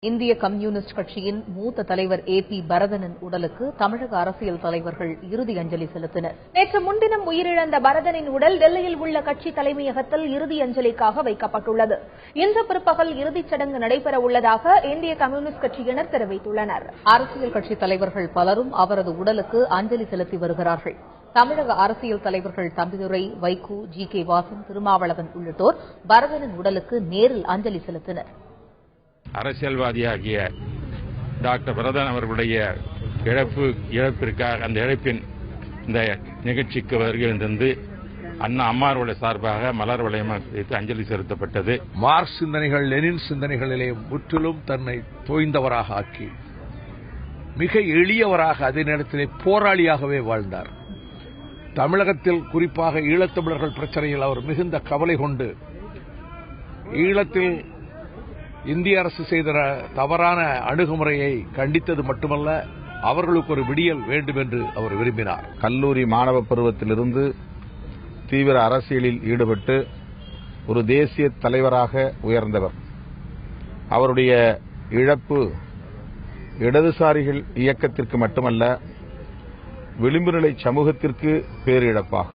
இந்திய கம்யூனிஸ்ட் கட்சியின் மூத்த தலைவர் ஏபி பரதனின் உடலுக்கு தமிழக அரசியல் தலைவர்கள் இறுதி அஞ்சலி செலுத்தினர். நேற்று முன்தினம் உயிரிழந்த பரதனின் உடல் டெல்லியில் உள்ள கட்சி தலைமையகத்தில் இறுதி அஞ்சலிக்காக வைக்கப்பட்டுள்ளது. இன்று பிற்பகல் இறுதிச் சடங்கு நடைபெற உள்ளதாக இந்திய கம்யூனிஸ்ட் கட்சியினர் தெரிவித்துள்ளனர். அரசியல் கட்சித் தலைவர்கள் பலரும் அவரது உடலுக்கு அஞ்சலி செலுத்தி வருகிறார்கள். தமிழக அரசியல் தலைவர்கள் தம்பிதுரை, வைகோ, ஜி.கே. வாசன், திருமாவளவன் உள்ளிட்டோர் பரதனின் உடலுக்கு நேரில் அஞ்சலி செலுத்தினர். அரசியல்வாதியாகிய டாக்டர் பரதன் அவர்களுடைய இழப்பிற்காக அந்த இழப்பின் இந்த நிகழ்ச்சிக்கு வருகை தந்து அம்மாருடைய சார்பாக மலர் வளையம் வைத்து அஞ்சலி செலுத்தப்பட்டது. மார்க்ஸ் சிந்தனைகள், லெனின் சிந்தனைகளிலே முற்றிலும் தன்னை தோய்ந்தவராக ஆக்கி மிக எளியவராக அதே நேரத்திலே போராளியாகவே வாழ்ந்தார். தமிழகத்தில் குறிப்பாக ஈழத்தமிழர்கள் பிரச்சனையில் அவர் மிகுந்த கவலை கொண்டு ஈழத்தில் இந்திய அரசு செய்த தவறான அணுகுமுறையை கண்டித்தது மட்டுமல்ல, அவர்களுக்கு ஒரு விடியல் வேண்டும் என்று அவர் விரும்பினார். கல்லூரி மாணவ பருவத்திலிருந்து தீவிர அரசியலில் ஈடுபட்டு ஒரு தேசிய தலைவராக உயர்ந்தவர். அவருடைய இழப்பு இடதுசாரிகள் இயக்கத்திற்கு மட்டுமல்ல, விளிம்புநிலை சமூகத்திற்கு பேரிழப்பாகும்.